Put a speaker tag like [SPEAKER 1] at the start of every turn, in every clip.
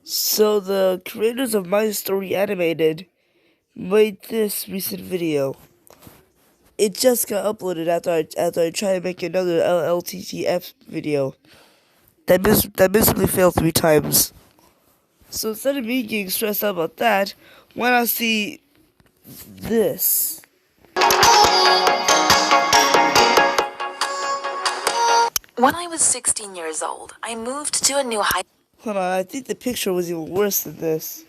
[SPEAKER 1] So the creators of My Story Animated made this recent video. It just got uploaded after I tried to make another LLTTF video. That miserably failed 3 times. So instead of me getting stressed out about that, why not see this?
[SPEAKER 2] When I was 16 years old, I moved to a new high.
[SPEAKER 1] Hold on, I think the picture was even worse than this.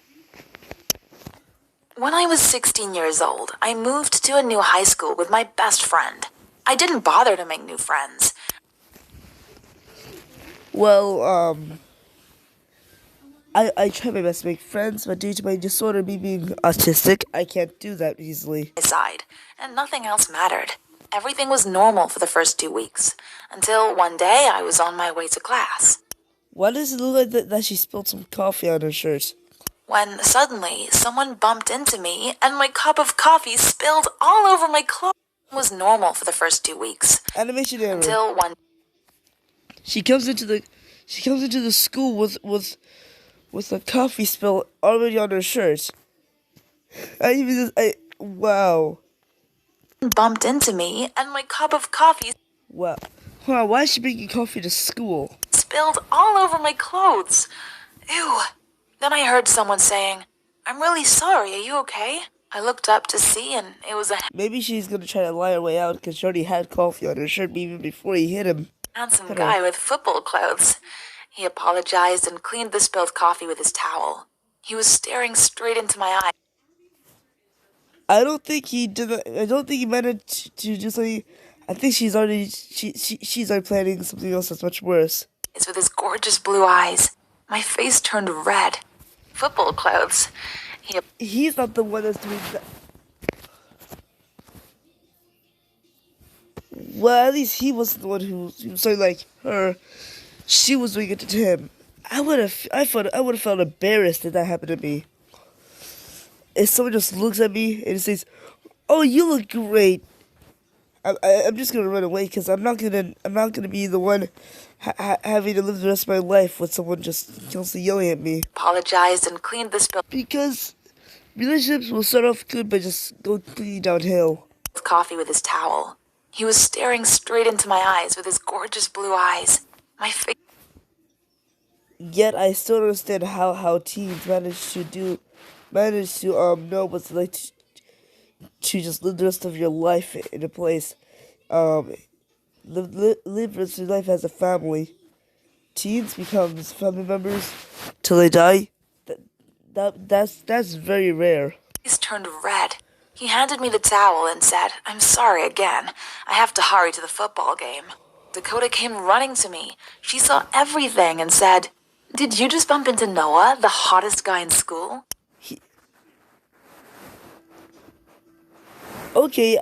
[SPEAKER 2] When I was 16 years old, I moved to a new high school with my best friend. I didn't bother to make new friends.
[SPEAKER 1] Well, I try my best to make friends, but due to my disorder, me being autistic, I can't do that easily.
[SPEAKER 2] Side, and nothing else mattered. Everything was normal for the first 2 weeks, until one day I was on my way to class.
[SPEAKER 1] Why does it look like that she spilled some coffee on her shirt?
[SPEAKER 2] When suddenly someone bumped into me and my cup of coffee spilled all over my clothes. It was normal for the first 2 weeks.
[SPEAKER 1] Animation error.
[SPEAKER 2] Until one
[SPEAKER 1] She comes into the school with a coffee spill already on her shirt. Wow.
[SPEAKER 2] bumped into me and my cup of coffee
[SPEAKER 1] Wow. Hold on, why is she bringing coffee to school?
[SPEAKER 2] spilled all over my clothes. Ew. Then I heard someone saying, "I'm really sorry, are you okay?" I looked up to see and it was a
[SPEAKER 1] Maybe she's gonna try to lie her way out because she already had coffee on her shirt even before he hit him.
[SPEAKER 2] handsome guy with football clothes. He apologized and cleaned the spilled coffee with his towel. He was staring straight into my eyes.
[SPEAKER 1] I don't think he did that. I don't think he meant it to just like. I think she's already planning something else that's much worse.
[SPEAKER 2] With his gorgeous blue eyes. My face turned red. Football clothes.
[SPEAKER 1] He's not the one that's doing that. Well, at least he wasn't the one who so like her. She was doing it to him. I would have felt embarrassed if that happened to me. If someone just looks at me and says, "Oh, you look great," I'm just gonna run away because I'm not gonna be the one having to live the rest of my life with someone just constantly yelling at me.
[SPEAKER 2] Apologized and cleaned the spilled
[SPEAKER 1] Because relationships will start off good, but just go completely downhill.
[SPEAKER 2] coffee with his towel. He was staring straight into my eyes with his gorgeous blue eyes. My face.
[SPEAKER 1] Yet I still don't understand how teens manage to know what it's like to just live the rest of your life in a place, live the rest of your life as a family. Teens becomes family members till they die. That's very rare.
[SPEAKER 2] Face turned red. He handed me the towel and said, "I'm sorry again. I have to hurry to the football game." Dakota came running to me. She saw everything and said, "Did you just bump into Noah, the hottest guy in school?"
[SPEAKER 1] Okay,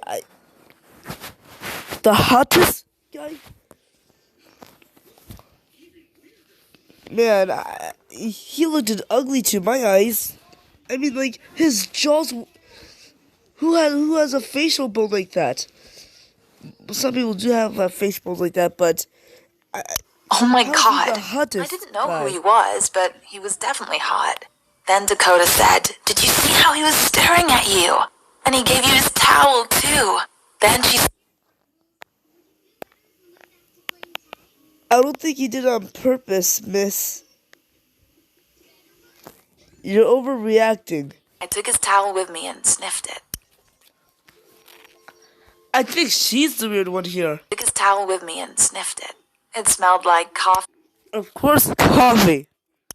[SPEAKER 1] the hottest guy? Man, he looked ugly to my eyes. I mean, like, his jaws. Who has a facial bone like that? Some people do have a face bones like that, but
[SPEAKER 2] Oh my
[SPEAKER 1] how's he
[SPEAKER 2] God.
[SPEAKER 1] the hottest
[SPEAKER 2] I didn't know
[SPEAKER 1] guy?
[SPEAKER 2] who he was, but he was definitely hot. Then Dakota said, "Did you see how he was staring at you? And he gave you his towel, too." Then she
[SPEAKER 1] I don't think he did it on purpose, miss. You're overreacting.
[SPEAKER 2] I took his towel with me and sniffed it.
[SPEAKER 1] I think she's the weird one here.
[SPEAKER 2] Took his towel with me and sniffed it. It smelled like coffee
[SPEAKER 1] Of course, coffee.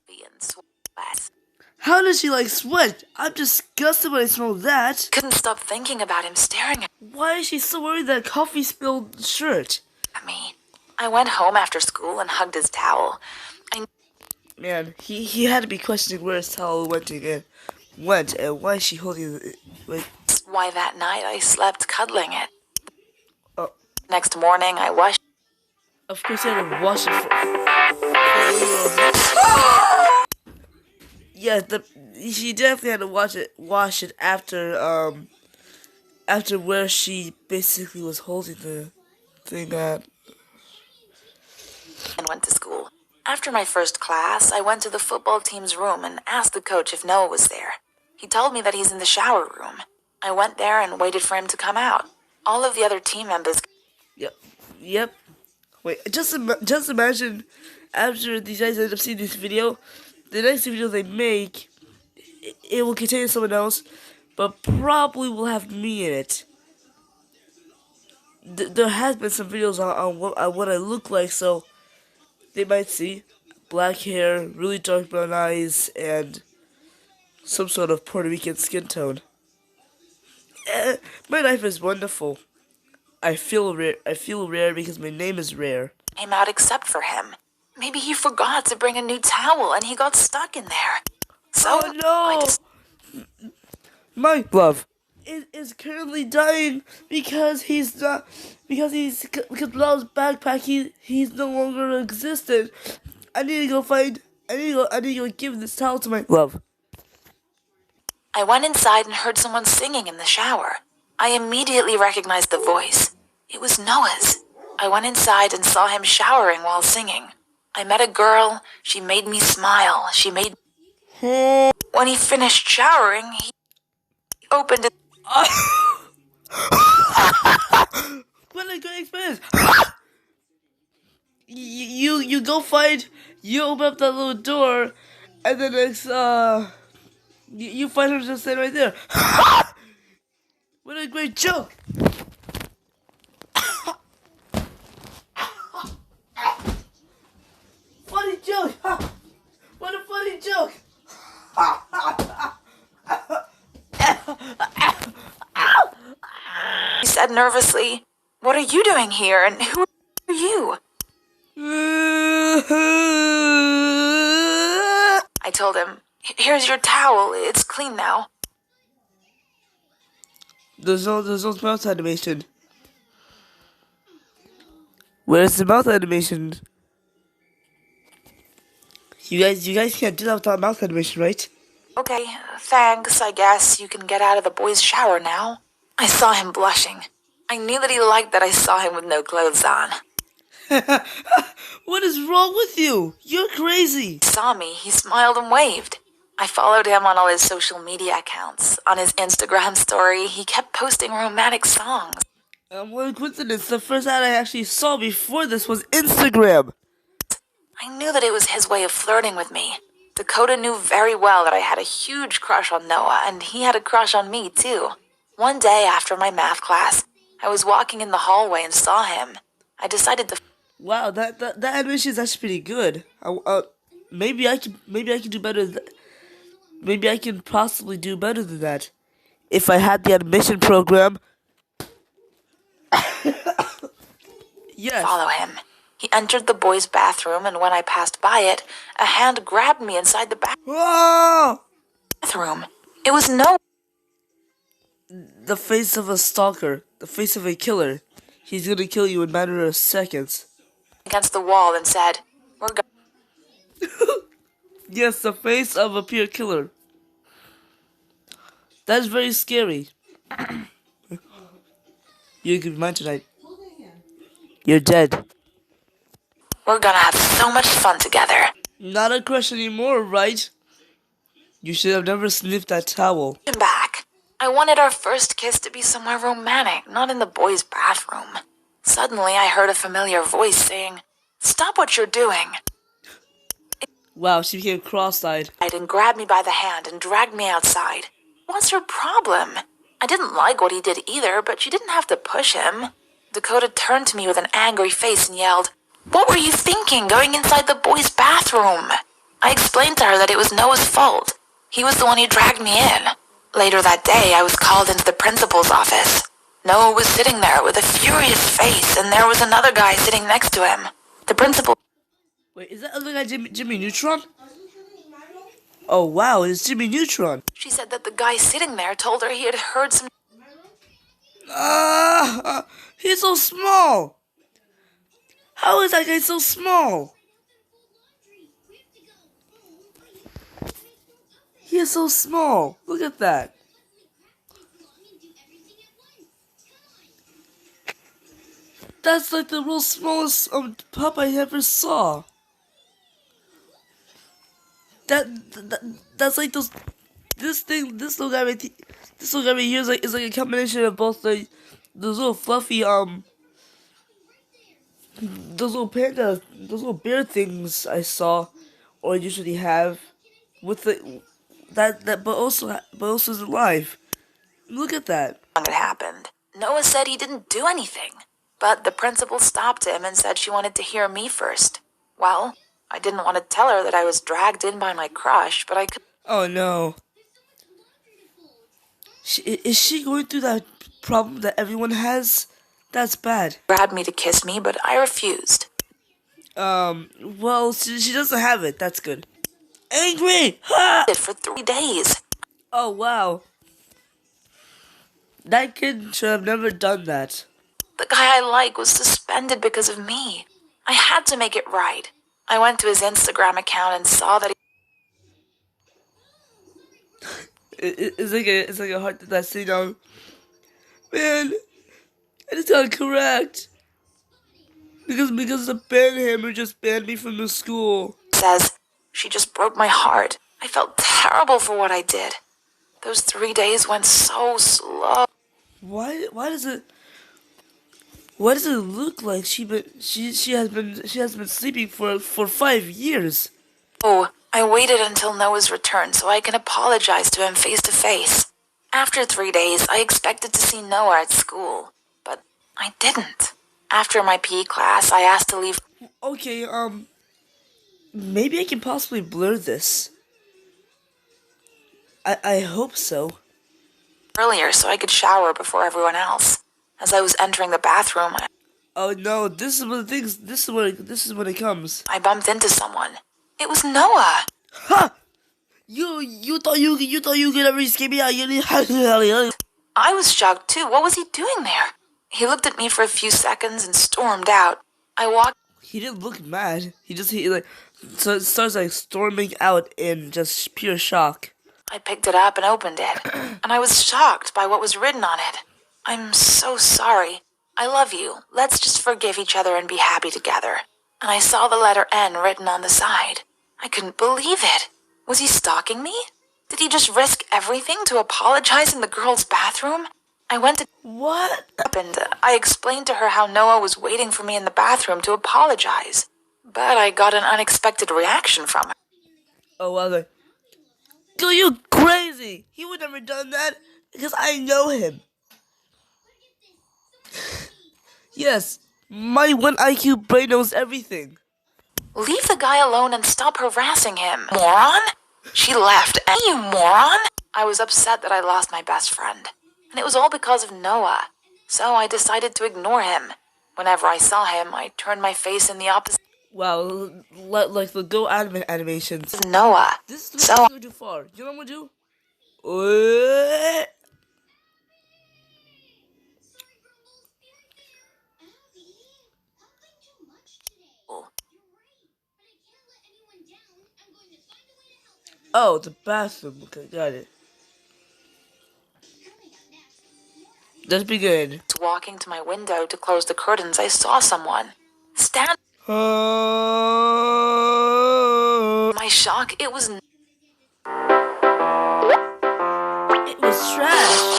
[SPEAKER 2] and sweat.
[SPEAKER 1] How does she like sweat? I'm disgusted when I smell that.
[SPEAKER 2] Couldn't stop thinking about him staring
[SPEAKER 1] Why is she so worried that coffee spilled shirt?
[SPEAKER 2] at me. I went home after school and hugged his towel.
[SPEAKER 1] Man, he had to be questioning where his towel went and why is she holding it like.
[SPEAKER 2] Why that night I slept cuddling it.
[SPEAKER 1] Oh,
[SPEAKER 2] Next morning I washed.
[SPEAKER 1] of course you had to wash it. Yeah, she definitely had to wash it after where she basically was holding the thing at.
[SPEAKER 2] And went to school. After my first class, I went to the football team's room and asked the coach if Noah was there. He told me that he's in the shower room. I went there and waited for him to come out. All of the other team members.
[SPEAKER 1] Yep. Yep. Wait, just imagine after these guys end up seeing this video, the next video they make, it will contain someone else, but probably will have me in it. There has been some videos on what I look like, so they might see black hair, really dark brown eyes, and some sort of Puerto Rican skin tone. My life is wonderful. I feel rare. I feel rare because my name is Rare.
[SPEAKER 2] Came out except for him. Maybe he forgot to bring a new towel and he got stuck in there. So
[SPEAKER 1] Oh no! My love is currently dying because he's not because Love's backpack he's no longer existent. I need to go find. I need to go give this towel to my love.
[SPEAKER 2] I went inside and heard someone singing in the shower. I immediately recognized the voice. It was Noah's. I went inside and saw him showering while singing. I met a girl. She made me smile. When he finished showering, he opened it.
[SPEAKER 1] What a great experience! You go find. You open up that little door, and then it's you find her just sitting right there. What a great joke! Funny joke! What a funny joke!
[SPEAKER 2] He said nervously, "What are you doing here and who are you?" I told him, "Here's your towel. It's clean now."
[SPEAKER 1] There's no mouth animation. Where's the mouth animation? You guys can't do that without mouth animation, right?
[SPEAKER 2] Okay, thanks. I guess you can get out of the boys' shower now. I saw him blushing. I knew that he liked that I saw him with no clothes on.
[SPEAKER 1] What is wrong with you? You're crazy.
[SPEAKER 2] He saw me, he smiled and waved. I followed him on all his social media accounts. On his Instagram story, he kept posting romantic songs.
[SPEAKER 1] What a coincidence. The first ad I actually saw before this was Instagram.
[SPEAKER 2] I knew that it was his way of flirting with me. Dakota knew very well that I had a huge crush on Noah, and he had a crush on me, too. One day after my math class, I was walking in the hallway and saw him. I decided to...
[SPEAKER 1] Wow, that animation is actually pretty good. Maybe I can do better. Maybe I can possibly do better than that. If I had the animation program. Yes.
[SPEAKER 2] Follow him. He entered the boys' bathroom, and when I passed by it, a hand grabbed me inside the
[SPEAKER 1] Whoa!
[SPEAKER 2] bathroom. It was no...
[SPEAKER 1] The face of a stalker. The face of a killer. He's gonna kill you in a matter of seconds.
[SPEAKER 2] Against the wall and said, "We're going."
[SPEAKER 1] Yes, the face of a pure killer. That's very scary. You can be mine tonight. You're dead.
[SPEAKER 2] We're gonna have so much fun together.
[SPEAKER 1] Not a crush anymore, right? You should have never sniffed that towel.
[SPEAKER 2] Come back. I wanted our first kiss to be somewhere romantic, not in the boys' bathroom. Suddenly, I heard a familiar voice saying, "Stop what you're doing."
[SPEAKER 1] Wow, she became cross-eyed.
[SPEAKER 2] And grabbed me by the hand and dragged me outside. What's her problem? I didn't like what he did either, but she didn't have to push him. Dakota turned to me with an angry face and yelled, "What were you thinking going inside the boys' bathroom?" I explained to her that it was Noah's fault. He was the one who dragged me in. Later that day, I was called into the principal's office. Noah was sitting there with a furious face, and there was another guy sitting next to him. The principal...
[SPEAKER 1] Wait, is that other guy Jimmy Neutron? Oh wow, it's Jimmy Neutron.
[SPEAKER 2] She said that the guy sitting there told her he had heard some...
[SPEAKER 1] He's so small. How is that guy so small? He is so small. Look at that. That's like the real smallest pup I ever saw. That's like those. This little guy this little guy right here is like a combination of both those little fluffy those little panda, those little bear things I saw, or usually have, with the but also is alive. Look at that.
[SPEAKER 2] It happened. Noah said he didn't do anything, but the principal stopped him and said she wanted to hear me first. Well, I didn't want to tell her that I was dragged in by my crush, but I could.
[SPEAKER 1] Oh no. Is she going through that problem that everyone has? That's bad.
[SPEAKER 2] Grabbed me to kiss me, but I refused.
[SPEAKER 1] Well, she doesn't have it. That's good. Angry! Ha!
[SPEAKER 2] For 3 days.
[SPEAKER 1] Oh, wow. That kid should have never done that.
[SPEAKER 2] The guy I like was suspended because of me. I had to make it right. I went to his Instagram account and saw that
[SPEAKER 1] It's like a heart that's saying, man, I just got correct. Because the hammer just banned me from the school.
[SPEAKER 2] says she just broke my heart. I felt terrible for what I did. Those 3 days went so slow.
[SPEAKER 1] Why does it look like she has been sleeping for 5 years?
[SPEAKER 2] Oh, I waited until Noah's return so I can apologize to him face to face. After 3 days, I expected to see Noah at school, but I didn't. After my PE class, I asked to leave.
[SPEAKER 1] Okay, maybe I can possibly blur this. I hope so.
[SPEAKER 2] Earlier so I could shower before everyone else. As I was entering the bathroom,
[SPEAKER 1] Oh no, this is what things. This is when it comes.
[SPEAKER 2] I bumped into someone. It was Noah.
[SPEAKER 1] Ha! You thought you could ever escape me?
[SPEAKER 2] I was shocked too. What was he doing there? He looked at me for a few seconds and stormed out. I walked.
[SPEAKER 1] He didn't look mad. He like so it starts like storming out in just pure shock.
[SPEAKER 2] I picked it up and opened it, and I was shocked by what was written on it. I'm so sorry. I love you. Let's just forgive each other and be happy together. And I saw the letter N written on the side. I couldn't believe it. Was he stalking me? Did he just risk everything to apologize in the girls' bathroom? I went to
[SPEAKER 1] What?
[SPEAKER 2] and I explained to her how Noah was waiting for me in the bathroom to apologize. But I got an unexpected reaction from her.
[SPEAKER 1] Oh, well, like, girl, you crazy! He would never done that because I know him. Yes, my one IQ brain knows everything.
[SPEAKER 2] Leave the guy alone and stop harassing him, moron! She left, and you moron! I was upset that I lost my best friend, and it was all because of Noah. So I decided to ignore him. Whenever I saw him, I turned my face in the opposite
[SPEAKER 1] Wow, like the Go anime animations.
[SPEAKER 2] of Noah.
[SPEAKER 1] This is
[SPEAKER 2] So
[SPEAKER 1] going too far. You know what I'm gonna do? Oh, the bathroom. Okay, got it. Let's begin.
[SPEAKER 2] walking to my window to close the curtains, I saw someone. Stand. My shock, it was
[SPEAKER 1] trash.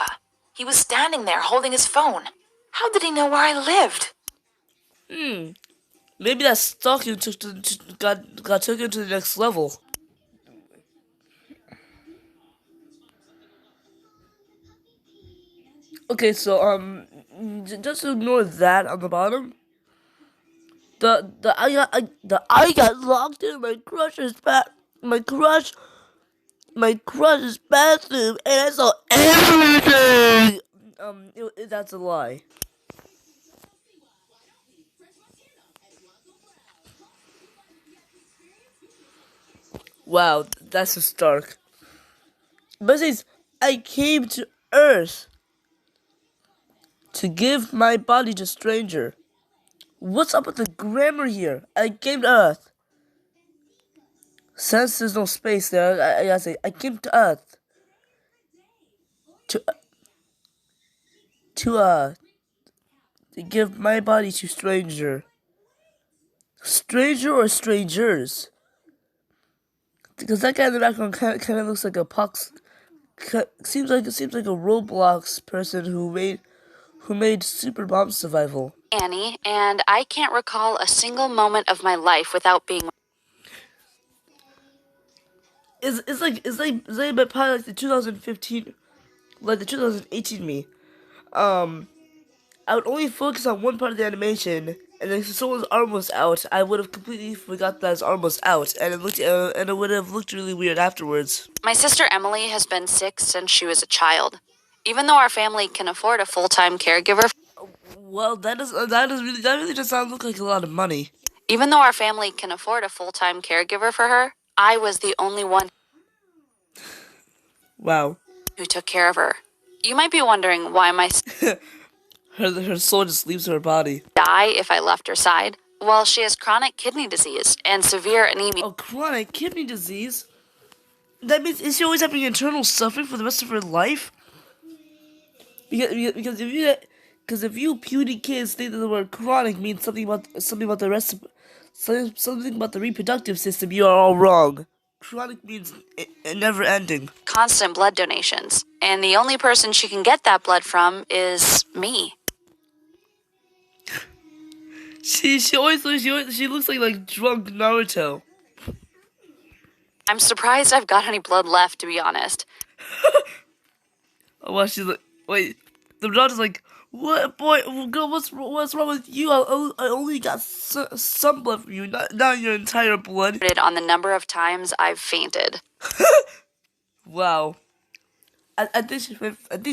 [SPEAKER 2] He was standing there holding his phone. How did he know where I lived?
[SPEAKER 1] Maybe that stalking got taken to the next level. Okay, so just ignore that on the bottom. I got locked in my crush's bathroom, and I saw everything. That's a lie. Wow, that's just dark. But it says, I came to Earth to give my body to stranger. What's up with the grammar here? I came to Earth. Since there's no space there, I gotta say, I came to Earth. To give my body to stranger. Stranger or strangers? because that guy in the background kind of looks like a pox. Seems like a Roblox person who made Super Bomb Survival.
[SPEAKER 2] Annie, and I can't recall a single moment of my life without being.
[SPEAKER 1] It's like but probably like the 2015, like the 2018 me. Um, I would only focus on one part of the animation, and then if someone's arm was out, I would have completely forgot that his arm was out, and it would have looked really weird afterwards.
[SPEAKER 2] My sister Emily has been sick since she was a child. Even though our family can afford a full-time caregiver,
[SPEAKER 1] Well, that really does not look like a lot of money.
[SPEAKER 2] even though our family can afford a full-time caregiver for her, I was the only one
[SPEAKER 1] Wow,
[SPEAKER 2] who took care of her. You might be wondering why my
[SPEAKER 1] her soul just leaves her body.
[SPEAKER 2] die if I left her side. Well, she has chronic kidney disease and severe anemia.
[SPEAKER 1] Oh, chronic kidney disease. That means is she always having internal suffering for the rest of her life? Because if you puny kids think that the word chronic means something about the rest of something about the reproductive system, you are all wrong. Chronic means never ending.
[SPEAKER 2] Constant blood donations, and the only person she can get that blood from is me.
[SPEAKER 1] She looks like drunk Naruto.
[SPEAKER 2] I'm surprised I've got any blood left, to be honest.
[SPEAKER 1] Oh, well, she's like, wait, the daughter's like, what, boy, girl, what's wrong with you? I only got some blood from you, not your entire blood.
[SPEAKER 2] On the number of times I've fainted.
[SPEAKER 1] Wow. I think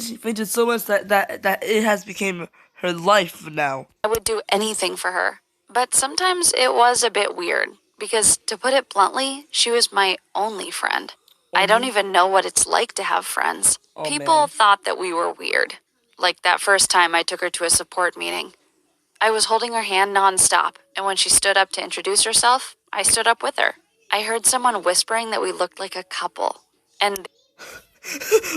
[SPEAKER 1] she fainted so much that it has become her life now.
[SPEAKER 2] I would do anything for her. But sometimes it was a bit weird, because to put it bluntly, she was my only friend. I don't even know what it's like to have friends.
[SPEAKER 1] Oh,
[SPEAKER 2] People
[SPEAKER 1] man.
[SPEAKER 2] thought that we were weird. Like that first time I took her to a support meeting. I was holding her hand nonstop, and when she stood up to introduce herself, I stood up with her. I heard someone whispering that we looked like a couple. And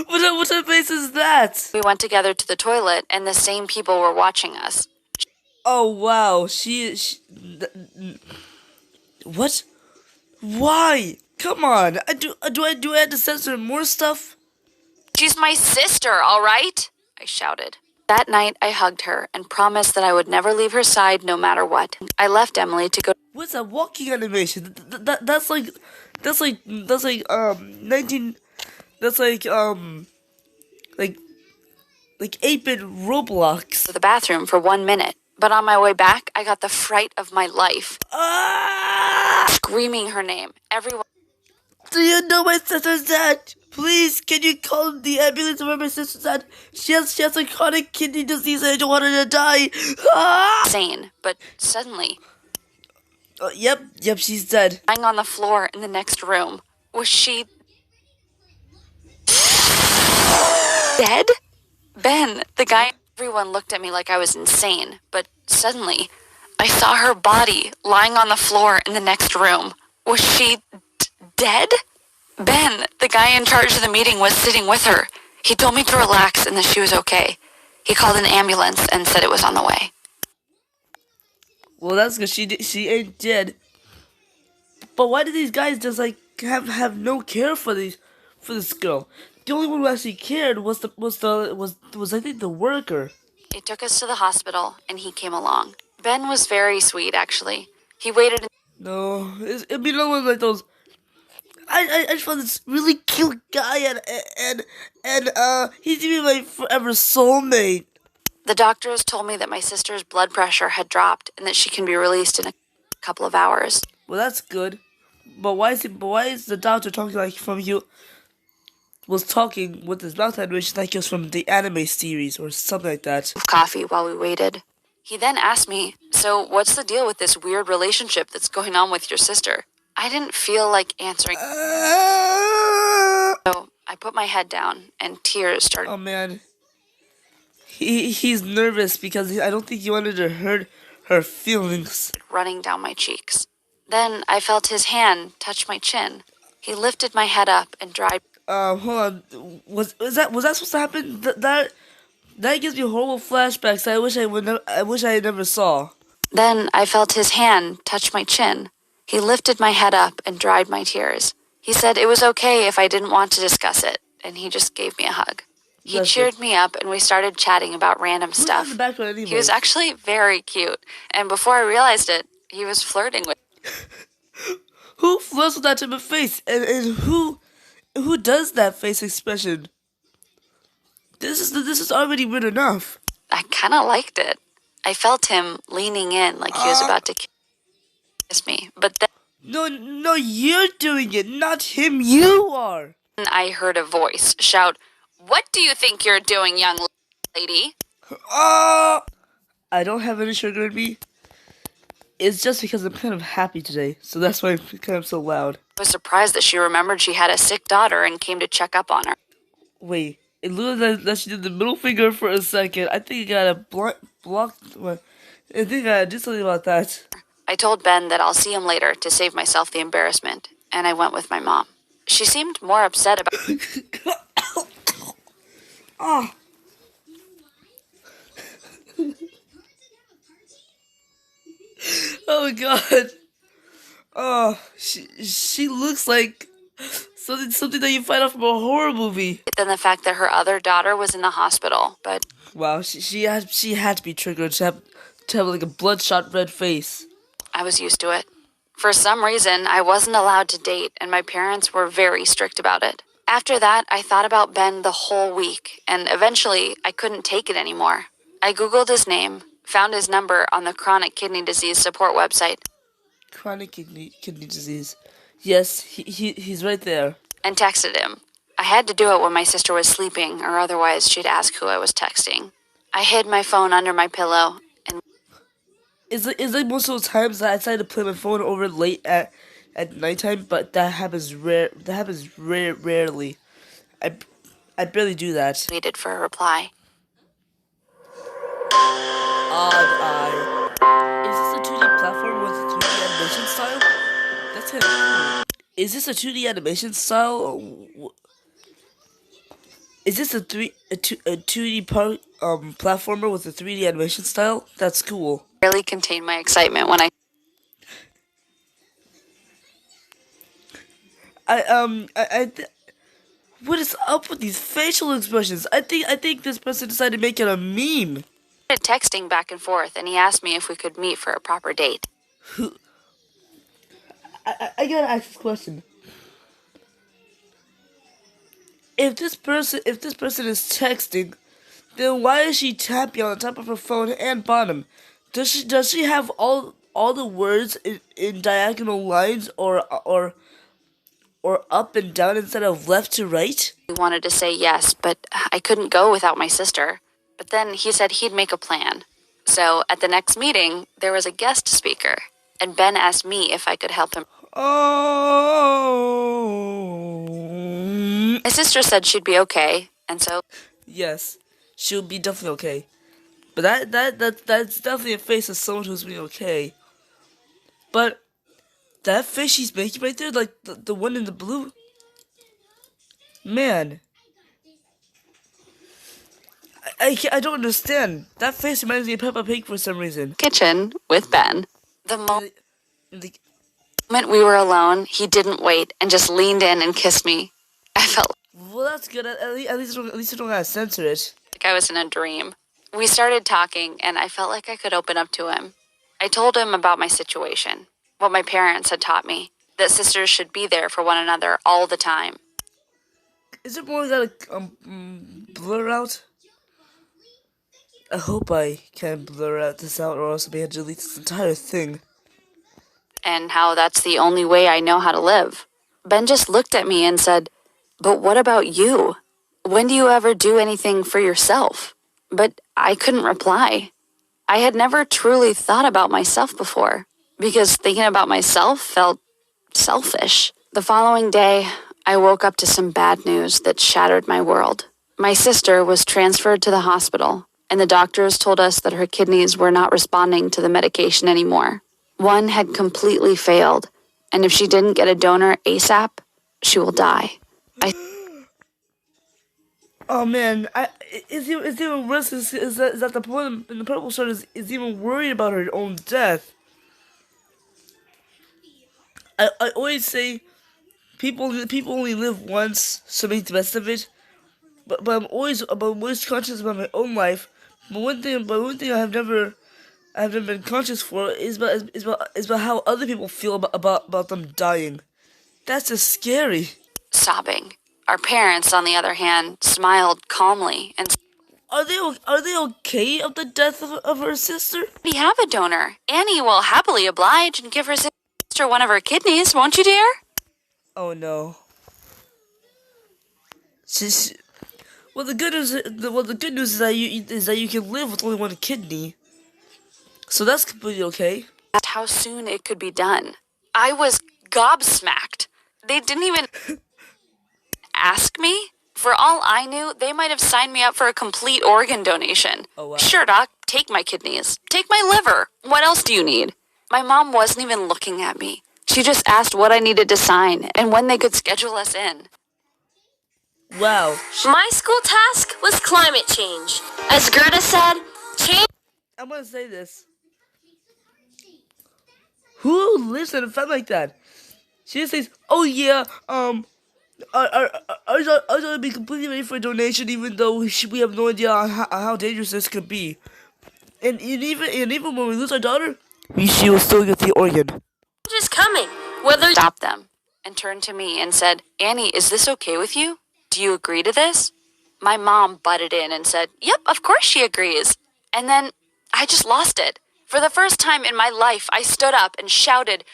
[SPEAKER 1] What type of place is that?
[SPEAKER 2] we went together to the toilet, and the same people were watching us.
[SPEAKER 1] Oh, wow. What? Why? Come on. Do I have to censor more stuff?
[SPEAKER 2] She's my sister, all right? I shouted. That night, I hugged her and promised that I would never leave her side no matter what. I left Emily to go.
[SPEAKER 1] What's that walking animation? That's like 19. That's like 8-bit Roblox.
[SPEAKER 2] To the bathroom for 1 minute. But on my way back, I got the fright of my life.
[SPEAKER 1] Ah!
[SPEAKER 2] Screaming her name. Everyone.
[SPEAKER 1] Do you know my sister's dead? Please, can you call the ambulance where my sister's at? She has a chronic kidney disease and I don't want her to die. Ah!
[SPEAKER 2] Insane. But suddenly,
[SPEAKER 1] Yep, she's dead.
[SPEAKER 2] lying on the floor in the next room. Was she dead? Ben, the guy. Everyone looked at me like I was insane, but suddenly, I saw her body lying on the floor in the next room. Was she dead? Ben, the guy in charge of the meeting, was sitting with her. He told me to relax and that she was okay. He called an ambulance and said it was on the way.
[SPEAKER 1] Well, that's because she ain't dead. But why did these guys just like have no care for this girl? The only one who actually cared was I think the worker.
[SPEAKER 2] He took us to the hospital and he came along. Ben was very sweet, actually. He waited.
[SPEAKER 1] No, it'd be no one like those. I just found this really cute guy and he's even my forever soulmate.
[SPEAKER 2] The doctors told me that my sister's blood pressure had dropped and that she can be released in a couple of hours.
[SPEAKER 1] Well, that's good. But why is the doctor talking like from you? Was talking with his mouth animation like he was from the anime series or something like that.
[SPEAKER 2] Coffee while we waited. He then asked me, "So what's the deal with this weird relationship that's going on with your sister?" I didn't feel like answering, so I put my head down and tears started.
[SPEAKER 1] Oh man, he's nervous because I don't think he wanted to hurt her feelings.
[SPEAKER 2] Running down my cheeks. Then I felt his hand touch my chin. He lifted my head up and dried.
[SPEAKER 1] Hold on. Was that supposed to happen? That gives me horrible flashbacks. I wish I never saw.
[SPEAKER 2] Then I felt his hand touch my chin. He lifted my head up and dried my tears. He said it was okay if I didn't want to discuss it, and he just gave me a hug. He
[SPEAKER 1] That's
[SPEAKER 2] cheered
[SPEAKER 1] good.
[SPEAKER 2] me up, and we started chatting about random
[SPEAKER 1] Who's that in the
[SPEAKER 2] stuff.
[SPEAKER 1] background,
[SPEAKER 2] He was
[SPEAKER 1] anyways?
[SPEAKER 2] actually very cute, and before I realized it, he was flirting with.
[SPEAKER 1] Who flirts with that type of face? And who does that face expression? This is already weird enough.
[SPEAKER 2] I kind of liked it. I felt him leaning in like he was
[SPEAKER 1] Uh,
[SPEAKER 2] about to kiss me, but then
[SPEAKER 1] no, you're doing it, not him. You are.
[SPEAKER 2] I heard a voice shout, "What do you think you're doing, young lady?"
[SPEAKER 1] Uh, I don't have any sugar in me. It's just because I'm kind of happy today, so that's why I'm kind of so loud.
[SPEAKER 2] I was surprised that she remembered she had a sick daughter and came to check up on her.
[SPEAKER 1] Wait, it looked like that she did the middle finger for a second. I think I got a blocked. I think I gotta do something about that.
[SPEAKER 2] I told Ben that I'll see him later to save myself the embarrassment, and I went with my mom. She seemed more upset about
[SPEAKER 1] Oh, oh God. Oh, she looks like something that you find out from a horror movie.
[SPEAKER 2] it than the fact that her other daughter was in the hospital, but
[SPEAKER 1] Wow, she had to be triggered to have like a bloodshot red face.
[SPEAKER 2] I was used to it. For some reason, I wasn't allowed to date, and my parents were very strict about it. After that, I thought about Ben the whole week, and eventually, I couldn't take it anymore. I Googled his name, found his number on the chronic kidney disease support website,
[SPEAKER 1] Chronic kidney disease. Yes, he's right there.
[SPEAKER 2] and texted him. I had to do it when my sister was sleeping, or otherwise, she'd ask who I was texting. I hid my phone under my pillow, and
[SPEAKER 1] It's like most of the times that I decided to play my phone over late at nighttime, but that happens rarely. I I barely do that.
[SPEAKER 2] waited for a reply.
[SPEAKER 1] Odd Eye. Is this a 2D platform with a 3D animation style? That's kind of cool. Is this a 2D animation style? Is this a 2D platformer with a 3D animation style? That's cool.
[SPEAKER 2] Barely contained my excitement when I
[SPEAKER 1] What is up with these facial expressions? I think this person decided to make it a meme.
[SPEAKER 2] started texting back and forth, and he asked me if we could meet for a proper date.
[SPEAKER 1] I gotta ask this question. If this person is texting, then why is she tapping on the top of her phone and bottom? Does she have all the words in diagonal lines or up and down instead of left to right?
[SPEAKER 2] He wanted to say yes, but I couldn't go without my sister. But then he said he'd make a plan. So at the next meeting, there was a guest speaker, and Ben asked me if I could help him.
[SPEAKER 1] Oh.
[SPEAKER 2] My sister said she'd be okay, and so
[SPEAKER 1] Yes, she'll be definitely okay. But that's definitely a face of someone who's being okay. But that face she's making right there, like the one in the blue, man, I don't understand. That face reminds me of Peppa Pig for some reason.
[SPEAKER 2] kitchen with Ben. The
[SPEAKER 1] The-
[SPEAKER 2] moment we were alone, he didn't wait and just leaned in and kissed me. I felt
[SPEAKER 1] well, that's good. At least I don't gotta censor it.
[SPEAKER 2] like I was in a dream. We started talking, and I felt like I could open up to him. I told him about my situation, what my parents had taught me, that sisters should be there for one another all the time.
[SPEAKER 1] Is it more gotta blur out? I hope I can blur out this out, or else I may have to delete this entire thing.
[SPEAKER 2] And how that's the only way I know how to live. Ben just looked at me and said, "But what about you? When do you ever do anything for yourself?" But I couldn't reply. I had never truly thought about myself before, because thinking about myself felt selfish. The following day, I woke up to some bad news that shattered my world. My sister was transferred to the hospital, and the doctors told us that her kidneys were not responding to the medication anymore. One had completely failed, and if she didn't get a donor ASAP, she will die.
[SPEAKER 1] Oh man, it's even worse. Is that the point in the purple shirt is even worried about her own death. I always say people only live once, so make the best of it. But I'm always conscious about my own life. But one thing I have never been conscious for is about how other people feel about them dying. That's just scary.
[SPEAKER 2] Sobbing. Our parents, on the other hand, smiled calmly and said,
[SPEAKER 1] Are they okay of the death of her sister?
[SPEAKER 2] we have a donor. Annie will happily oblige and give her sister one of her kidneys, won't you, dear?
[SPEAKER 1] Oh no. She, well, the good news is that you can live with only one kidney, so that's completely okay.
[SPEAKER 2] Asked how soon it could be done. I was gobsmacked. They didn't even ask me. For all I knew, they might have signed me up for a complete organ donation.
[SPEAKER 1] Oh wow.
[SPEAKER 2] Sure, doc, take my kidneys. Take my liver. What else do you need? My mom wasn't even looking at me. She just asked what I needed to sign and when they could schedule us in.
[SPEAKER 1] Wow.
[SPEAKER 3] My school task was climate change. As Gerda said, change.
[SPEAKER 1] I'm gonna say this. Who lives in a family like that? She just says, "Oh yeah, I gonna be completely ready for a donation, even though we have no idea how dangerous this could be. And even when we lose our daughter, she will still get the organ."
[SPEAKER 3] is coming. Whether
[SPEAKER 2] Stopped them and turned to me and said, Annie, is this okay with you? Do you agree to this? My mom butted in and said, yep, of course she agrees. And then I just lost it. For the first time in my life, I stood up and shouted,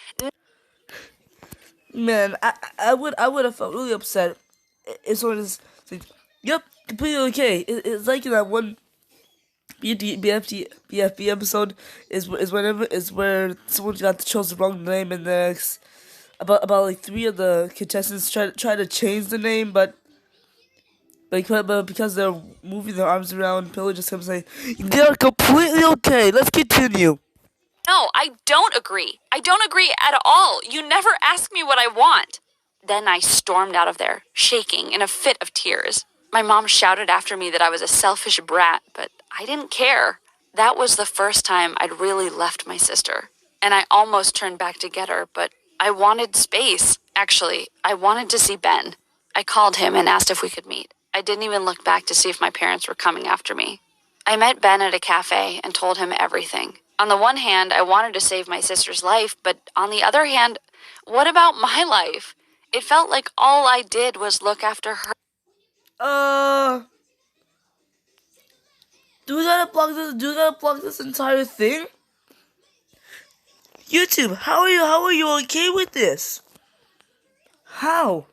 [SPEAKER 1] Man, I would have felt really upset if someone just said, "Yep, completely okay." It's like in that one BFB episode is where someone chose the wrong name, and about like three of the contestants try to change the name, but because they're moving their arms around, Pillar just comes saying, "They're completely okay. Let's continue."
[SPEAKER 2] no, I don't agree. I don't agree at all. You never ask me what I want. Then I stormed out of there, shaking in a fit of tears. My mom shouted after me that I was a selfish brat, but I didn't care. That was the first time I'd really left my sister. And I almost turned back to get her, but I wanted space. Actually, I wanted to see Ben. I called him and asked if we could meet. I didn't even look back to see if my parents were coming after me. I met Ben at a cafe and told him everything. On the one hand, I wanted to save my sister's life, but on the other hand, what about my life? It felt like all I did was look after her.
[SPEAKER 1] Do we gotta block this? Do we gotta block this entire thing? YouTube, how are you okay with this? How?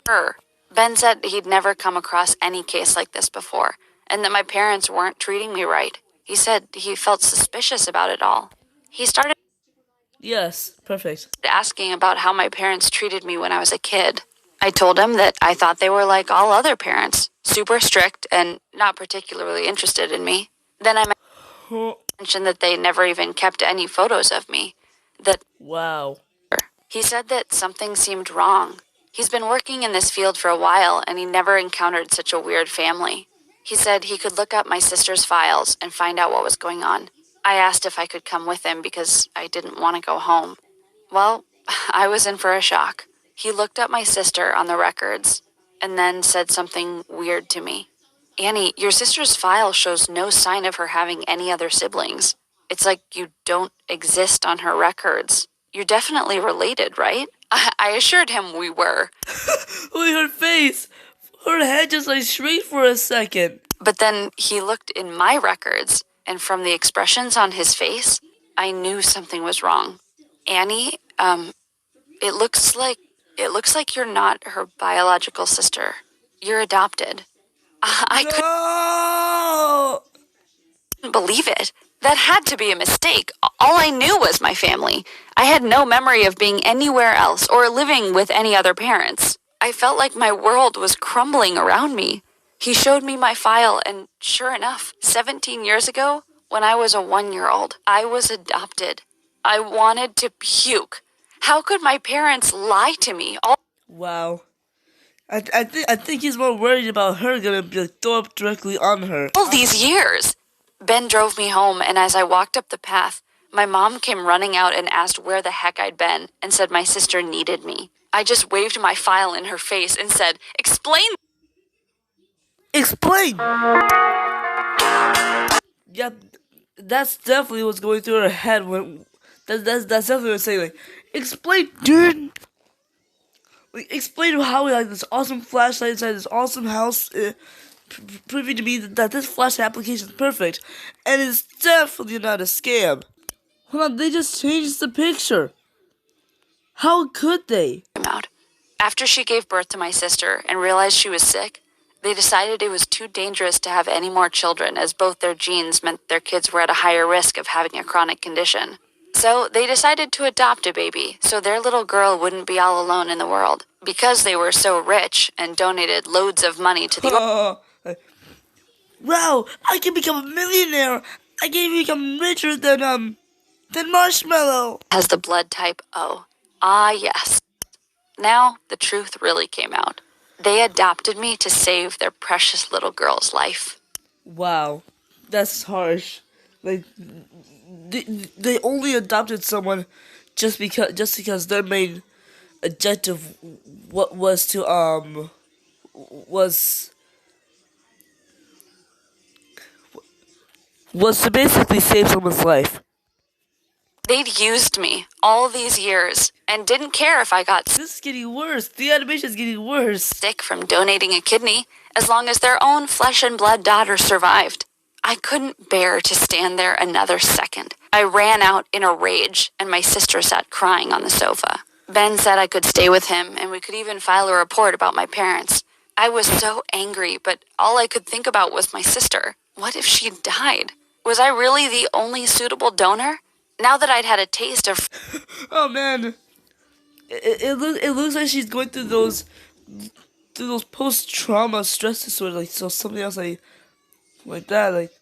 [SPEAKER 2] Ben said he'd never come across any case like this before, and that my parents weren't treating me right. He said he felt suspicious about it all. He started
[SPEAKER 1] Yes, perfect.
[SPEAKER 2] asking about how my parents treated me when I was a kid. I told him that I thought they were like all other parents, super strict and not particularly interested in me. Then I mentioned that they never even kept any photos of me. That
[SPEAKER 1] Wow.
[SPEAKER 2] he said that something seemed wrong. He's been working in this field for a while and he never encountered such a weird family. He said he could look up my sister's files and find out what was going on. I asked if I could come with him because I didn't want to go home. Well, I was in for a shock. He looked up my sister on the records and then said something weird to me. Annie, your sister's file shows no sign of her having any other siblings. It's like you don't exist on her records. You're definitely related, right? I assured him we were.
[SPEAKER 1] Look at her face. Her head just like shrieked for a second.
[SPEAKER 2] But then he looked in my records, and from the expressions on his face, I knew something was wrong. Annie, it looks like you're not her biological sister. You're adopted. I
[SPEAKER 1] No!
[SPEAKER 2] couldn't believe it. That had to be a mistake. All I knew was my family. I had no memory of being anywhere else or living with any other parents. I felt like my world was crumbling around me. He showed me my file, and sure enough, 17 years ago, when I was a 1-year-old, I was adopted. I wanted to puke. How could my parents lie to me?
[SPEAKER 1] Wow. I think he's more worried about her gonna be like, throw up directly on her.
[SPEAKER 2] All these years. Ben drove me home, and as I walked up the path, My mom came running out and asked where the heck I'd been and said my sister needed me. I just waved my file in her face and said, "Explain."
[SPEAKER 1] Explain! Yeah, that's definitely what's going through her head when. That's definitely what I'm saying. Like, explain, dude! Like, explain how we like this awesome flashlight inside this awesome house, proving to me that this flashlight application is perfect, and it's definitely not a scam. Hold on, they just changed the picture. How could they?
[SPEAKER 2] Out. After she gave birth to my sister and realized she was sick, they decided it was too dangerous to have any more children as both their genes meant their kids were at a higher risk of having a chronic condition. So they decided to adopt a baby so their little girl wouldn't be all alone in the world. Because they were so rich and donated loads of money to the
[SPEAKER 1] Wow, I can become a millionaire. I can become richer than Marshmallow.
[SPEAKER 2] has the blood type O. Ah, yes. Now the truth really came out. They adopted me to save their precious little girl's life.
[SPEAKER 1] Wow, that's harsh. Like, they only adopted someone just because their main objective what was was to basically save someone's life.
[SPEAKER 2] They'd used me all these years and didn't care if I got
[SPEAKER 1] This is getting worse. The animation is getting worse.
[SPEAKER 2] sick from donating a kidney as long as their own flesh and blood daughter survived. I couldn't bear to stand there another second. I ran out in a rage, and my sister sat crying on the sofa. Ben said I could stay with him, and we could even file a report about my parents. I was so angry, but all I could think about was my sister. What if she died? Was I really the only suitable donor? Now that I'd had a taste of
[SPEAKER 1] Oh man, it looks like she's going through those post trauma stress disorder, like so something else like that, like.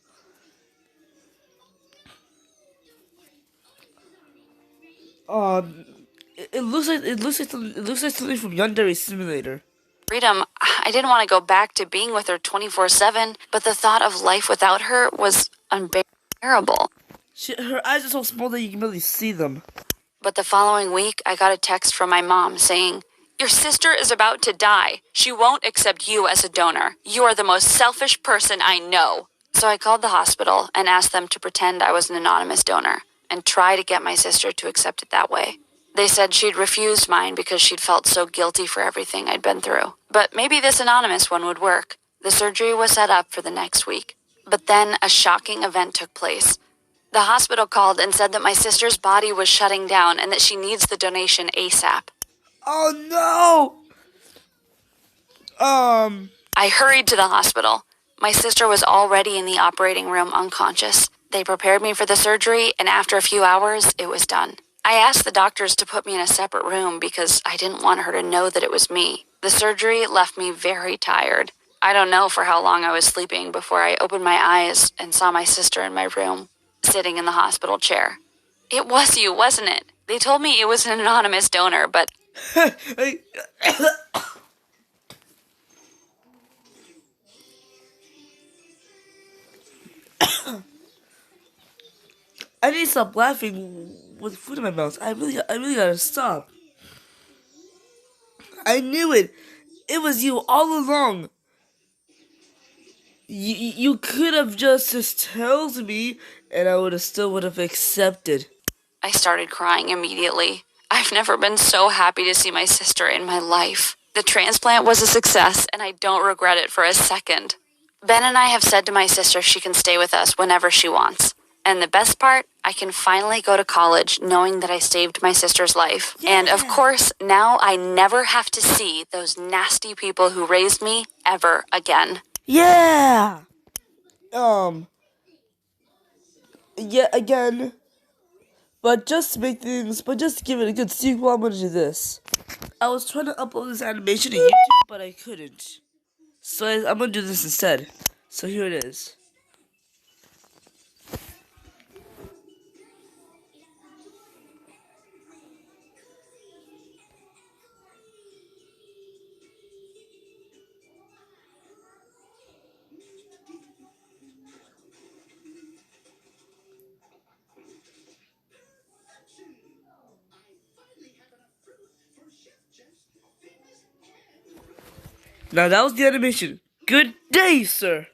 [SPEAKER 1] It looks like something from Yandere Simulator.
[SPEAKER 2] freedom, I didn't want to go back to being with her 24/7, but the thought of life without her was unbearable.
[SPEAKER 1] Her eyes are so small that you can barely see them.
[SPEAKER 2] But the following week, I got a text from my mom saying, "Your sister is about to die. She won't accept you as a donor. You are the most selfish person I know." So I called the hospital and asked them to pretend I was an anonymous donor and try to get my sister to accept it that way. They said she'd refused mine because she'd felt so guilty for everything I'd been through. But maybe this anonymous one would work. The surgery was set up for the next week. But then a shocking event took place. The hospital called and said that my sister's body was shutting down and that she needs the donation ASAP.
[SPEAKER 1] Oh no!
[SPEAKER 2] I hurried to the hospital. My sister was already in the operating room unconscious. They prepared me for the surgery, and after a few hours, it was done. I asked the doctors to put me in a separate room because I didn't want her to know that it was me. The surgery left me very tired. I don't know for how long I was sleeping before I opened my eyes and saw my sister in my room, sitting in the hospital chair. It was you, wasn't it? They told me it was an anonymous donor, but
[SPEAKER 1] I, I need to stop laughing with food in my mouth. I really gotta stop. I knew it. It was you all along. You could have just told me, and I would have accepted.
[SPEAKER 2] I started crying immediately. I've never been so happy to see my sister in my life. The transplant was a success, and I don't regret it for a second. Ben and I have said to my sister she can stay with us whenever she wants. And the best part, I can finally go to college knowing that I saved my sister's life.
[SPEAKER 1] Yeah.
[SPEAKER 2] And of course, now I never have to see those nasty people who raised me ever again.
[SPEAKER 1] Yeah. Yeah, again. But just to make things, but just to give it a good sequel, I'm gonna do this. I was trying to upload this animation to YouTube, but I couldn't. So I'm gonna do this instead. So here it is. Now that was the animation. Good day, sir.